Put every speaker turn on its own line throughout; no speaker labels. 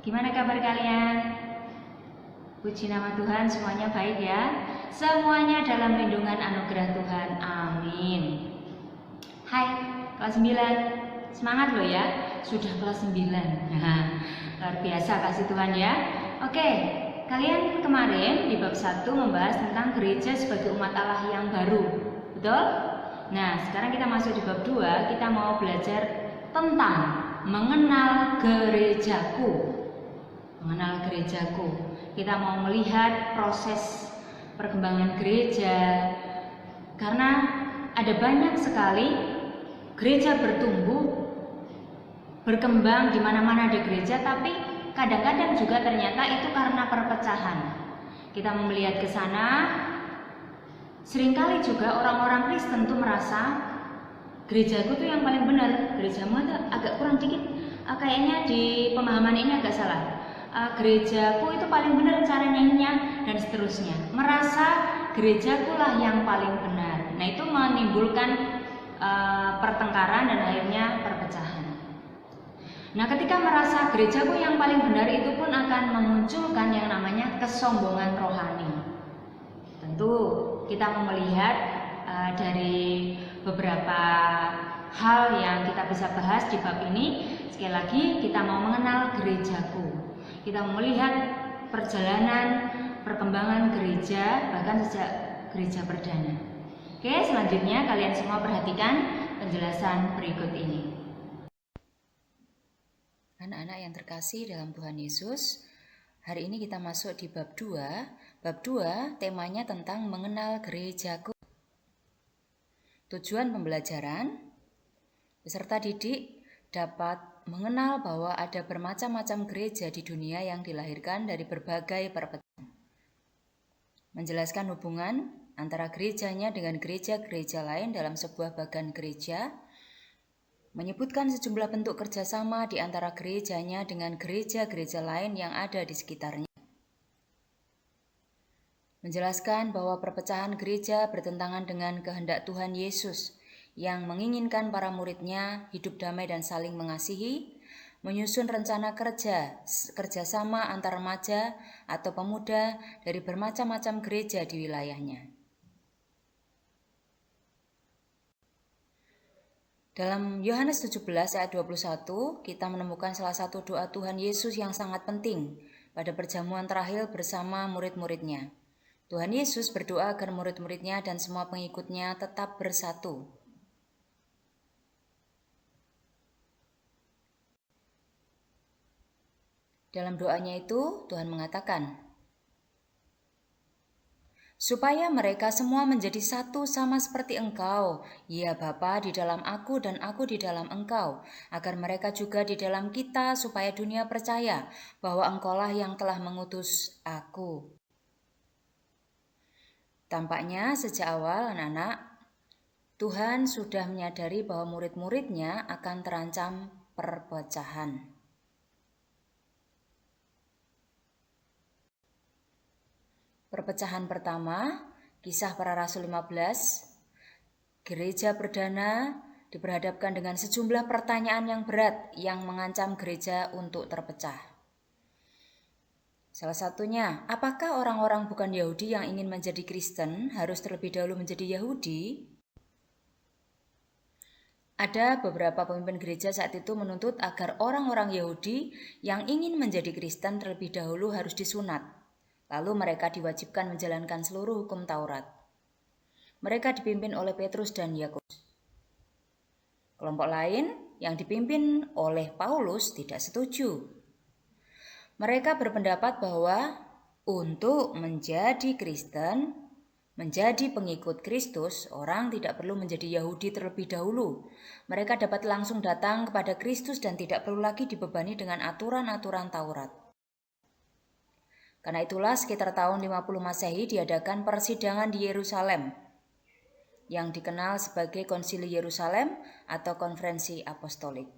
Gimana kabar kalian? Puji nama Tuhan, semuanya baik ya. Semuanya dalam lindungan anugerah Tuhan. Amin. Hai, kelas 9. Semangat loh ya. Sudah kelas 9. Luar biasa kasih Tuhan ya. Oke, kalian kemarin di bab 1 membahas tentang gereja sebagai umat Allah yang baru. Betul? Nah, sekarang kita masuk di bab 2. Kita mau belajar tentang mengenal gerejaku. Mengenal gerejaku. Kita mau melihat proses perkembangan gereja, karena ada banyak sekali gereja bertumbuh, berkembang, di mana-mana ada gereja, tapi kadang-kadang juga ternyata itu karena perpecahan. Kita mau melihat ke sana. Seringkali juga orang-orang Kristen tuh merasa gerejaku tuh yang paling benar, gerejamu tuh agak kurang dikit, kayaknya di pemahaman ini agak salah. Gerejaku itu paling benar cara nyanyinya, dan seterusnya. Merasa gerejaku lah yang paling benar. Nah, itu menimbulkan pertengkaran dan akhirnya perpecahan. Nah, ketika merasa gerejaku yang paling benar, itu pun akan memunculkan yang namanya kesombongan rohani. Tentu kita mau melihat dari beberapa hal yang kita bisa bahas di bab ini. Sekali lagi, kita mau mengenal gerejaku. Kita melihat perjalanan perkembangan gereja, bahkan sejak gereja perdana. Oke, selanjutnya kalian semua perhatikan penjelasan berikut ini.
Anak-anak yang terkasih dalam Tuhan Yesus, hari ini kita masuk di bab 2. Bab 2 temanya tentang mengenal gerejaku. Tujuan pembelajaran, peserta didik dapat mengenal bahwa ada bermacam-macam gereja di dunia yang dilahirkan dari berbagai perpecahan. Menjelaskan hubungan antara gerejanya dengan gereja-gereja lain dalam sebuah bagan gereja. Menyebutkan sejumlah bentuk kerjasama di antara gerejanya dengan gereja-gereja lain yang ada di sekitarnya. Menjelaskan bahwa perpecahan gereja bertentangan dengan kehendak Tuhan Yesus yang menginginkan para muridnya hidup damai dan saling mengasihi, menyusun rencana kerjasama antar remaja atau pemuda dari bermacam-macam gereja di wilayahnya. Dalam Yohanes 17 ayat 21, kita menemukan salah satu doa Tuhan Yesus yang sangat penting pada perjamuan terakhir bersama murid-muridnya. Tuhan Yesus berdoa agar murid-muridnya dan semua pengikutnya tetap bersatu. Dalam doanya itu, Tuhan mengatakan, supaya mereka semua menjadi satu sama seperti Engkau, ya Bapa, di dalam aku dan aku di dalam Engkau, agar mereka juga di dalam kita, supaya dunia percaya bahwa Engkaulah yang telah mengutus aku. Tampaknya sejak awal anak-anak, Tuhan sudah menyadari bahwa murid-muridnya akan terancam perpecahan. Perpecahan pertama, Kisah Para Rasul 15, gereja perdana diperhadapkan dengan sejumlah pertanyaan yang berat yang mengancam gereja untuk terpecah. Salah satunya, apakah orang-orang bukan Yahudi yang ingin menjadi Kristen harus terlebih dahulu menjadi Yahudi? Ada beberapa pemimpin gereja saat itu menuntut agar orang-orang Yahudi yang ingin menjadi Kristen terlebih dahulu harus disunat. Lalu mereka diwajibkan menjalankan seluruh hukum Taurat. Mereka dipimpin oleh Petrus dan Yakobus. Kelompok lain yang dipimpin oleh Paulus tidak setuju. Mereka berpendapat bahwa untuk menjadi Kristen, menjadi pengikut Kristus, orang tidak perlu menjadi Yahudi terlebih dahulu. Mereka dapat langsung datang kepada Kristus dan tidak perlu lagi dibebani dengan aturan-aturan Taurat. Karena itulah sekitar tahun 50 Masehi diadakan persidangan di Yerusalem yang dikenal sebagai Konsili Yerusalem atau Konferensi Apostolik.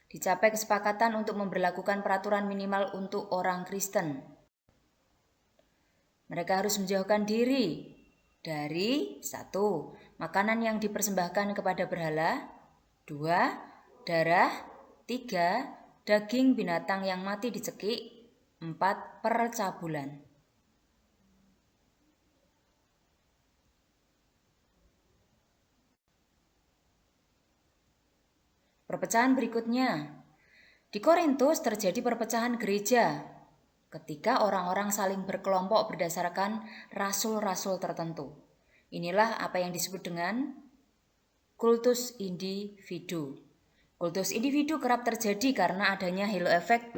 Dicapai kesepakatan untuk memberlakukan peraturan minimal untuk orang Kristen. Mereka harus menjauhkan diri dari 1. Makanan yang dipersembahkan kepada berhala, 2. Darah, 3. daging binatang yang mati dicekik, 4 percabulan. Perpecahan berikutnya. Di Korintus terjadi perpecahan gereja ketika orang-orang saling berkelompok berdasarkan rasul-rasul tertentu. Inilah apa yang disebut dengan kultus individu. Kultus individu kerap terjadi karena adanya halo effect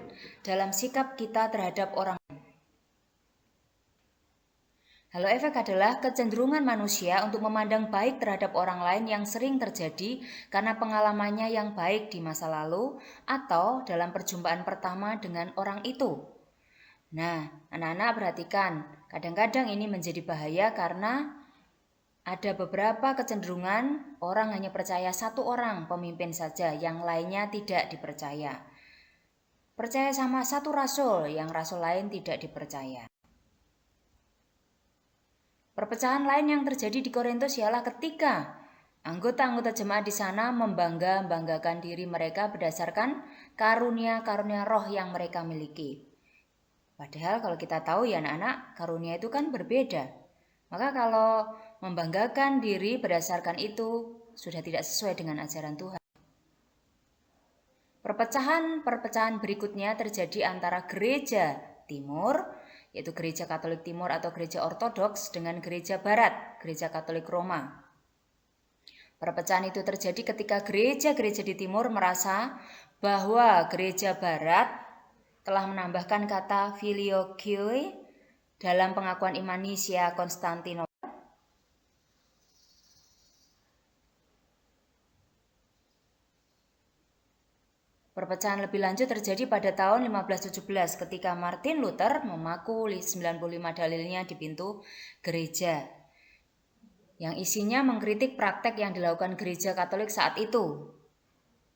dalam sikap kita terhadap orang lain. Halo effect adalah kecenderungan manusia untuk memandang baik terhadap orang lain yang sering terjadi karena pengalamannya yang baik di masa lalu atau dalam perjumpaan pertama dengan orang itu. Nah, anak-anak perhatikan, kadang-kadang ini menjadi bahaya karena ada beberapa kecenderungan orang hanya percaya satu orang pemimpin saja, yang lainnya tidak dipercaya. Percaya sama satu rasul, yang rasul lain tidak dipercaya. Perpecahan lain yang terjadi di Korintus ialah ketika anggota-anggota jemaat di sana membanggakan diri mereka berdasarkan karunia-karunia roh yang mereka miliki. Padahal kalau kita tahu ya anak-anak, karunia itu kan berbeda. Maka kalau membanggakan diri berdasarkan itu sudah tidak sesuai dengan ajaran Tuhan. Perpecahan berikutnya terjadi antara gereja timur, yaitu gereja Katolik Timur atau gereja Ortodoks, dengan gereja Barat, gereja Katolik Roma. Perpecahan itu terjadi ketika gereja-gereja di timur merasa bahwa gereja Barat telah menambahkan kata filioque dalam pengakuan iman Nisia Konstantinopel. Perpecahan lebih lanjut terjadi pada tahun 1517 ketika Martin Luther memaku 95 dalilnya di pintu gereja, yang isinya mengkritik praktek yang dilakukan gereja Katolik saat itu,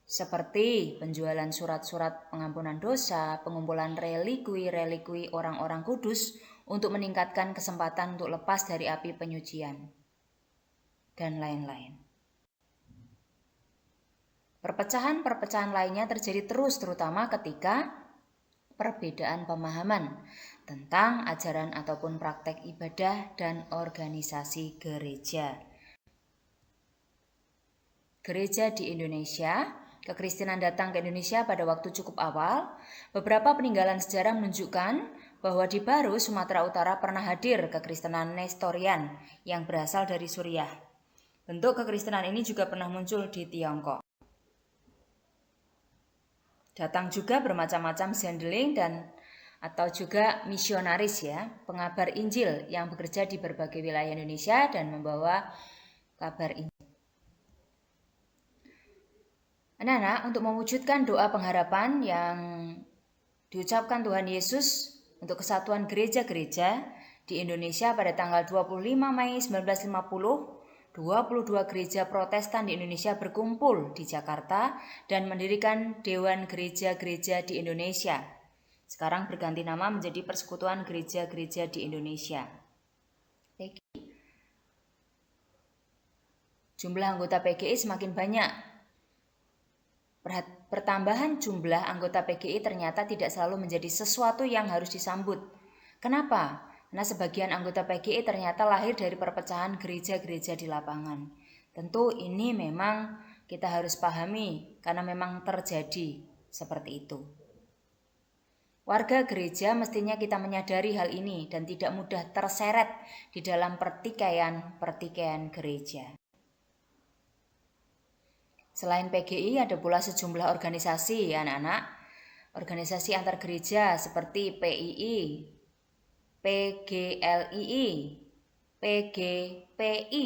seperti penjualan surat-surat pengampunan dosa, pengumpulan relikui orang-orang kudus untuk meningkatkan kesempatan untuk lepas dari api penyucian, dan lain-lain. Perpecahan lainnya terjadi terus terutama ketika perbedaan pemahaman tentang ajaran ataupun praktek ibadah dan organisasi gereja. Gereja di Indonesia, kekristenan datang ke Indonesia pada waktu cukup awal. Beberapa peninggalan sejarah menunjukkan bahwa di Baru, Sumatera Utara pernah hadir kekristenan Nestorian yang berasal dari Suriah. Bentuk kekristenan ini juga pernah muncul di Tiongkok. Datang juga bermacam-macam zendeling dan atau juga misionaris ya, pengabar Injil yang bekerja di berbagai wilayah Indonesia dan membawa kabar Injil. Anak-anak, untuk mewujudkan doa pengharapan yang diucapkan Tuhan Yesus untuk kesatuan gereja-gereja di Indonesia pada tanggal 25 Mei 1950, 22 gereja Protestan di Indonesia berkumpul di Jakarta dan mendirikan Dewan Gereja-Gereja di Indonesia. Sekarang berganti nama menjadi Persekutuan Gereja-Gereja di Indonesia. Jumlah anggota PGI semakin banyak. Pertambahan jumlah anggota PGI ternyata tidak selalu menjadi sesuatu yang harus disambut. Kenapa? Karena sebagian anggota PGI ternyata lahir dari perpecahan gereja-gereja di lapangan. Tentu ini memang kita harus pahami karena memang terjadi seperti itu. Warga gereja mestinya kita menyadari hal ini dan tidak mudah terseret di dalam pertikaian gereja. Selain PGI ada pula sejumlah organisasi anak-anak. Organisasi antar gereja seperti PII, PGLII, PGPI,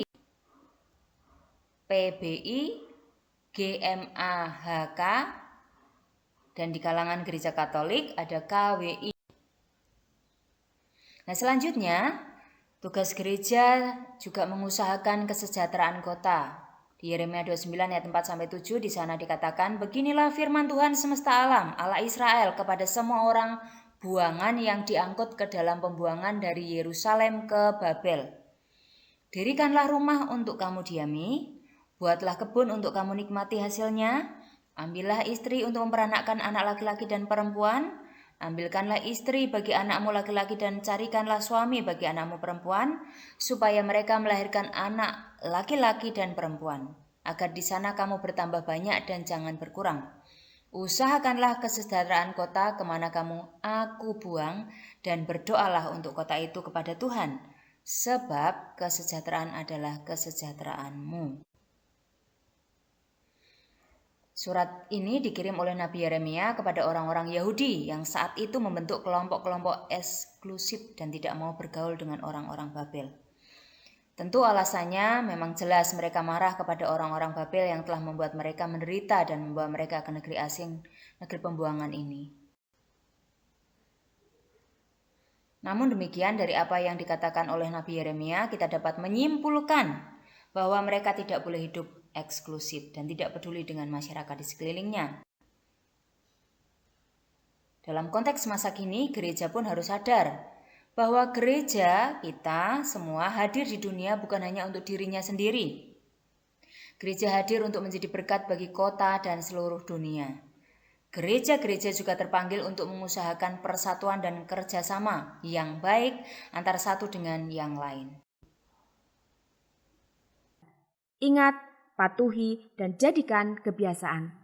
PBI, GMAHK, dan di kalangan gereja Katolik ada KWI. Nah, selanjutnya tugas gereja juga mengusahakan kesejahteraan kota. Di Yeremia 29 ayat 4-7 di sana dikatakan, beginilah firman Tuhan semesta alam, Allah Israel kepada semua orang buangan yang diangkut ke dalam pembuangan dari Yerusalem ke Babel. Dirikanlah rumah untuk kamu diami, buatlah kebun untuk kamu nikmati hasilnya, Ambillah istri untuk memperanakkan anak laki-laki dan perempuan. Ambilkanlah istri bagi anakmu laki-laki dan carikanlah suami bagi anakmu perempuan, supaya mereka melahirkan anak laki-laki dan perempuan, agar di sana kamu bertambah banyak dan jangan berkurang. Usahakanlah kesejahteraan kota kemana aku buang, dan berdoalah untuk kota itu kepada Tuhan, sebab kesejahteraan adalah kesejahteraanmu. Surat ini dikirim oleh Nabi Yeremia kepada orang-orang Yahudi yang saat itu membentuk kelompok-kelompok eksklusif dan tidak mau bergaul dengan orang-orang Babel. Tentu alasannya memang jelas, mereka marah kepada orang-orang Babel yang telah membuat mereka menderita dan membawa mereka ke negeri asing, negeri pembuangan ini. Namun demikian, dari apa yang dikatakan oleh Nabi Yeremia, kita dapat menyimpulkan bahwa mereka tidak boleh hidup eksklusif dan tidak peduli dengan masyarakat di sekelilingnya. Dalam konteks masa kini, gereja pun harus sadar bahwa gereja kita semua hadir di dunia bukan hanya untuk dirinya sendiri. Gereja hadir untuk menjadi berkat bagi kota dan seluruh dunia. Gereja-gereja juga terpanggil untuk mengusahakan persatuan dan kerjasama yang baik antara satu dengan yang lain.
Ingat, patuhi, dan jadikan kebiasaan.